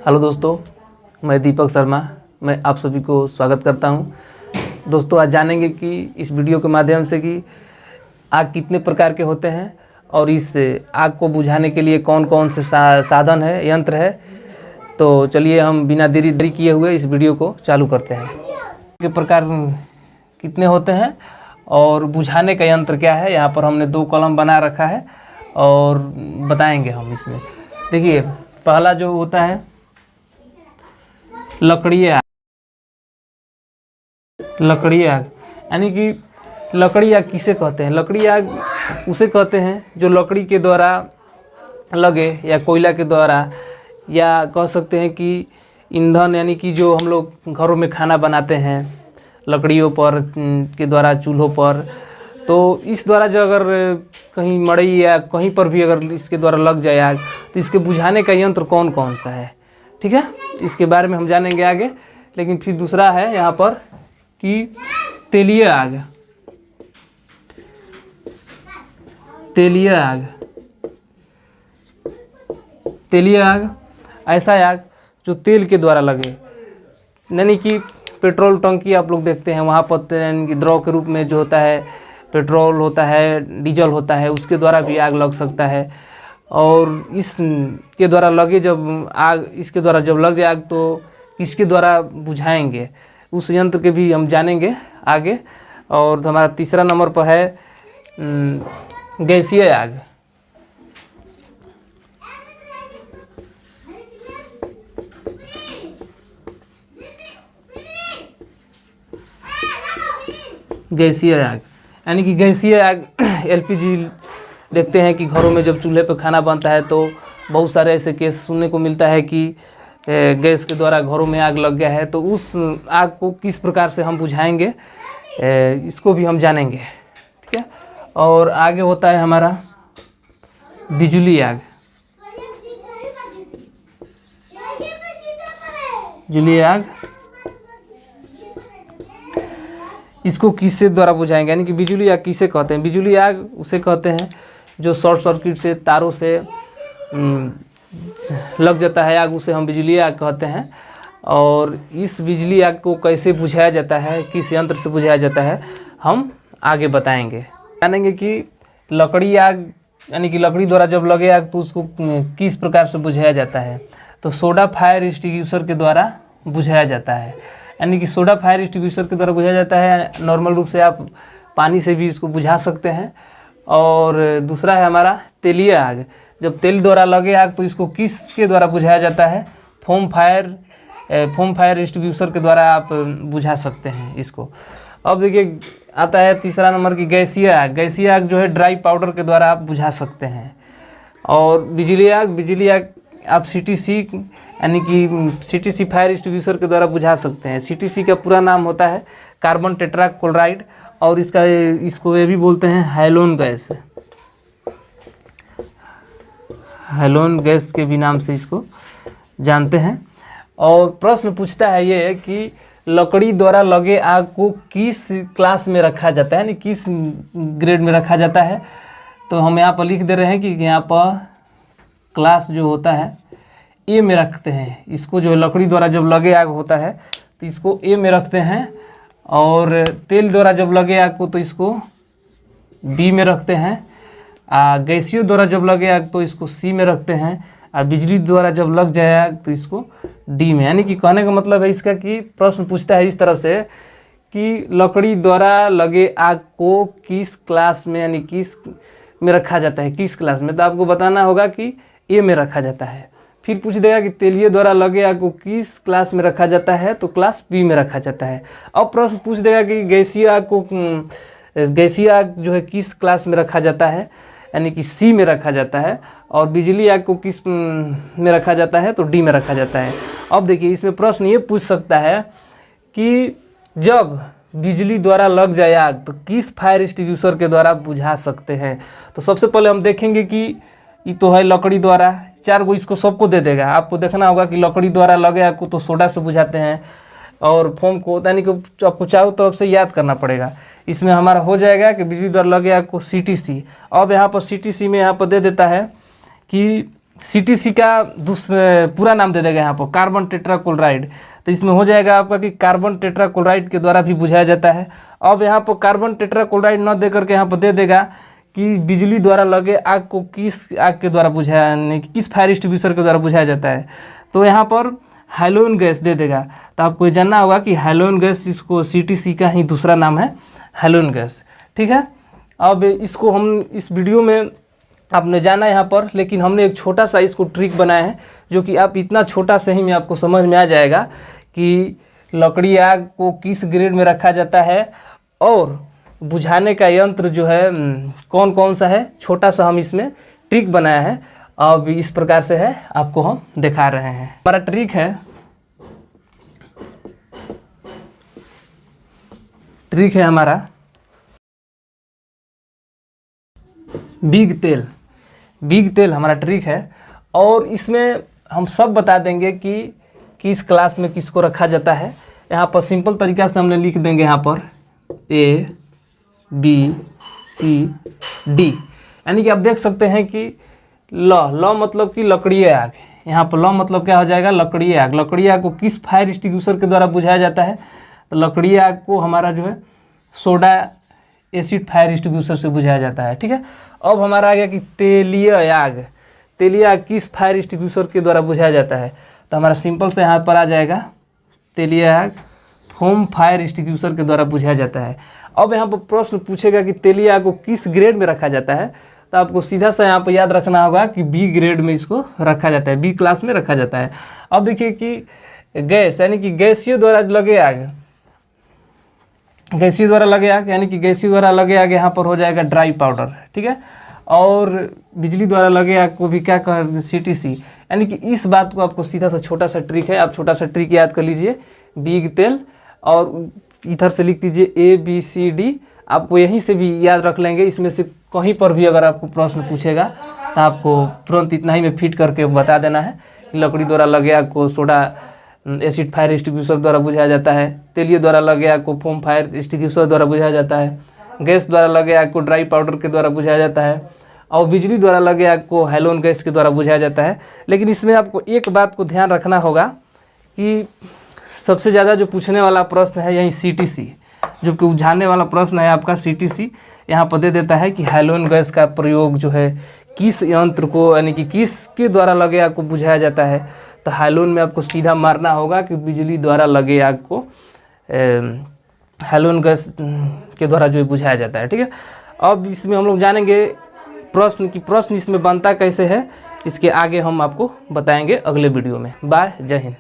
Hello दोस्तों, मैं दीपक शर्मा। मैं आप सभी को स्वागत करता हूं। दोस्तों, आज जानेंगे कि इस वीडियो के माध्यम से कि आग कितने प्रकार के होते हैं और इस आग को बुझाने के लिए कौन कौन से साधन है, यंत्र है। तो चलिए हम बिना देरी किए हुए इस वीडियो को चालू करते हैं। के प्रकार कितने होते हैं और बुझाने का यंत्र क्या है, यहाँ पर हमने 2 कॉलम बना रखा है और बताएंगे हम इसमें। देखिए, पहला जो होता है लकड़ी आग। यानी कि लकड़ी आग किसे कहते हैं? लकड़ी आग उसे कहते हैं जो लकड़ी के द्वारा लगे या कोयला के द्वारा, या कह सकते हैं कि ईंधन, यानी कि जो हम लोग घरों में खाना बनाते हैं लकड़ियों पर के द्वारा, चूल्हों पर। तो इस द्वारा जो अगर कहीं मड़ई या कहीं पर भी अगर इसके द्वारा लग जाए आग, तो इसके बुझाने का यंत्र कौन कौन सा है, ठीक है, इसके बारे में हम जानेंगे आगे। लेकिन फिर दूसरा है यहाँ पर कि तेलीय आग। तेलीय आग ऐसा आग जो तेल के द्वारा लगे, यानी कि पेट्रोल टंकी आप लोग देखते हैं, वहाँ पर यानी कि द्रव के रूप में जो होता है, पेट्रोल होता है, डीजल होता है, उसके द्वारा भी आग लग सकता है। और इसके द्वारा लगे जब आग, इसके द्वारा जब लग जाए आग, तो किसके द्वारा बुझाएंगे, उस यंत्र के भी हम जानेंगे आगे। और हमारा तीसरा नंबर पर है गैसीय आग। गैसीय आग यानी कि गैसीय आग एलपीजी देखते हैं कि घरों में जब चूल्हे पर खाना बनता है तो बहुत सारे ऐसे केस सुनने को मिलता है कि गैस के द्वारा घरों में आग लग गया है। तो उस आग को किस प्रकार से हम बुझाएंगे, इसको भी हम जानेंगे, ठीक है। और आगे होता है हमारा बिजली आग। बिजली आग इसको किससे द्वारा बुझाएंगे, यानी कि बिजली आग किसे कहते हैं? बिजली आग उसे कहते हैं जो शॉर्ट सर्किट से तारों से लग जाता है आग, उसे हम बिजली आग कहते हैं। और इस बिजली आग को कैसे बुझाया जाता है, किस यंत्र से बुझाया जाता है, हम आगे बताएंगे। जानेंगे कि लकड़ी आग, यानी कि लकड़ी द्वारा जब लगे आग तो उसको किस प्रकार से बुझाया जाता है। तो सोडा फायर एक्सटिंग्विशर के द्वारा बुझाया जाता है, यानी कि सोडा फायर एक्सटिंग्विशर के द्वारा बुझाया जाता है। नॉर्मल रूप से आप पानी से भी इसको बुझा सकते हैं। और दूसरा है हमारा तेलीय आग। जब तेल द्वारा लगे आग तो इसको किसके द्वारा बुझाया जाता है? फोम फायर एक्सटिंग्विशर के द्वारा आप बुझा सकते हैं इसको। अब देखिए, आता है तीसरा नंबर की गैसीय आग। गैसीय आग जो है ड्राई पाउडर के द्वारा आप बुझा सकते हैं। और बिजली आग आप सीटीसी, यानी कि सीटीसी फायर एक्सटिंग्विशर के द्वारा बुझा सकते हैं। सीटीसी का पूरा नाम होता है कार्बन टेट्रा क्लोराइड, और इसको ये भी बोलते हैं हैलोन गैस। हैलोन गैस के भी नाम से इसको जानते हैं। और प्रश्न पूछता है ये कि लकड़ी द्वारा लगे आग को किस क्लास में रखा जाता है, यानी किस ग्रेड में रखा जाता है। तो हम यहाँ पर लिख दे रहे हैं कि यहाँ पर क्लास जो होता है ए में रखते हैं इसको। जो लकड़ी द्वारा जब लगे आग होता है तो इसको ए में रखते हैं। और तेल द्वारा जब लगे आग को तो इसको बी में रखते हैं। गैसीय द्वारा जब लगे आग तो इसको सी में रखते हैं। और बिजली द्वारा जब लग जाए आग तो इसको डी में। यानी कि कहने का मतलब है इसका कि प्रश्न पूछता है इस तरह से कि लकड़ी द्वारा लगे आग को किस क्लास में, यानी किस में रखा जाता है, किस क्लास में। तो आपको बताना होगा कि ए में रखा जाता है। फिर पूछ देगा कि तेलीय द्वारा लगे आग को किस क्लास में रखा जाता है, तो क्लास बी में रखा जाता है। अब प्रश्न पूछ देगा कि गैसीय आग जो है किस क्लास में रखा जाता है, यानी कि सी में रखा जाता है। और बिजली आग को किस में रखा जाता है, तो डी में रखा जाता है। अब देखिए, इसमें प्रश्न ये पूछ सकता है कि जब बिजली द्वारा लग जाए आग तो किस फायर एक्सटिंग्विशर के द्वारा बुझा सकते हैं। तो सबसे पहले हम देखेंगे कि ये तो है लकड़ी द्वारा, 4 गो इसको सबको दे देगा। आपको देखना होगा कि लकड़ी द्वारा लगे आग को तो सोडा से बुझाते हैं, और फोम को यानी कि आपको चारों तरफ से याद करना पड़ेगा। इसमें हमारा हो जाएगा कि बिजली द्वारा लगे आग को सीटीसी। अब यहाँ पर सीटीसी में यहाँ पर दे देता है कि CTC का पूरा नाम दे देगा यहाँ पर कार्बन टेट्राक्लोराइड। तो इसमें हो जाएगा आपका कि कार्बन टेट्राक्लोराइड के द्वारा भी बुझाया जाता है। अब यहाँ पर कार्बन टेट्राक्लोराइड न दे करके यहाँ पर दे देगा कि बिजली द्वारा लगे आग को किस आग के द्वारा बुझाया, किस फायर एक्सटिंग्विशर के द्वारा बुझाया जाता है। तो यहाँ पर हैलोजन गैस दे देगा। तो आपको ये जानना होगा कि हैलोजन गैस, इसको CTC का ही दूसरा नाम है हैलोजन गैस। ठीक है, अब इसको हम इस वीडियो में आपने जाना यहाँ पर, लेकिन हमने एक छोटा सा इसको ट्रिक बनाया है जो कि आप इतना छोटा से ही में आपको समझ में आ जाएगा कि लकड़ी आग को किस ग्रेड में रखा जाता है और बुझाने का यंत्र जो है कौन कौन सा है। छोटा सा हम इसमें ट्रिक बनाया है। अब इस प्रकार से है, आपको हम दिखा रहे हैं। हमारा ट्रिक है हमारा बिग तेल हमारा ट्रिक है। और इसमें हम सब बता देंगे कि किस क्लास में किसको रखा जाता है। यहाँ पर सिंपल तरीका से हमने लिख देंगे यहाँ पर ABCD, यानी कि आप देख सकते हैं कि ल मतलब कि लकड़ी आग। यहाँ पर ल मतलब क्या हो जाएगा, लकड़ी आग। लकड़ी आग को किस फायर एक्सटिंग्विशर के द्वारा बुझाया जाता है। तो लकड़ी आग को हमारा जो है सोडा एसिड फायर एक्सटिंग्विशर से बुझाया जाता है। ठीक है, अब हमारा आ गया कि तेलीय आग किस फायर एक्सटिंग्विशर के द्वारा बुझाया जाता है। तो हमारा सिंपल से यहाँ पर आ जाएगा तेलीय आग फोम फायर एक्सटिंग्विशर के द्वारा बुझाया जाता है। अब यहाँ पर प्रश्न पूछेगा कि तेलीय आग को किस ग्रेड में रखा जाता है। तो आपको सीधा सा यहाँ पर याद रखना होगा कि B ग्रेड में इसको रखा जाता है, B क्लास में रखा जाता है। अब देखिए कि गैस यानी कि गैसीय द्वारा लगे आग, यानी कि गैसीय द्वारा लगे आग यहाँ पर हो जाएगा ड्राई पाउडर। ठीक है, और बिजली द्वारा लगे आग को भी क्या कह CTC, यानी कि इस बात को आपको सीधा सा छोटा सा ट्रिक है। आप छोटा सा ट्रिक याद कर लीजिए, बिग तेल और इधर से लिख दीजिए ABCD। आपको यहीं से भी याद रख लेंगे। इसमें से कहीं पर भी अगर आपको प्रश्न पूछेगा तो आपको तुरंत इतना ही में फिट करके बता देना है कि लकड़ी द्वारा लगे आग को सोडा एसिड फायर एक्सटिंग्विशर द्वारा बुझाया जाता है, तेलीय द्वारा लगे आग को फोम फायर एक्सटिंग्विशर द्वारा बुझाया जाता है, गैस द्वारा लगे आग को ड्राई पाउडर के द्वारा बुझाया जाता है, और बिजली द्वारा लगे आग को हैलोजन गैस के द्वारा बुझाया जाता है। लेकिन इसमें आपको एक बात को ध्यान रखना होगा कि सबसे ज़्यादा जो पूछने वाला प्रश्न है यही CTC, जो कि उलझाने वाला प्रश्न है आपका CTC। यहाँ पर दे देता है कि हैलोजन गैस का प्रयोग जो है किस यंत्र को, यानी कि किसके द्वारा लगे आग को बुझाया जाता है। तो हैलोजन में आपको सीधा मारना होगा कि बिजली द्वारा लगे आग को हैलोजन गैस के द्वारा जो बुझाया जाता है। ठीक है, अब इसमें हम लोग जानेंगे प्रश्न इसमें बनता कैसे है। इसके आगे हम आपको बताएंगे अगले वीडियो में। बाय, जय हिंद।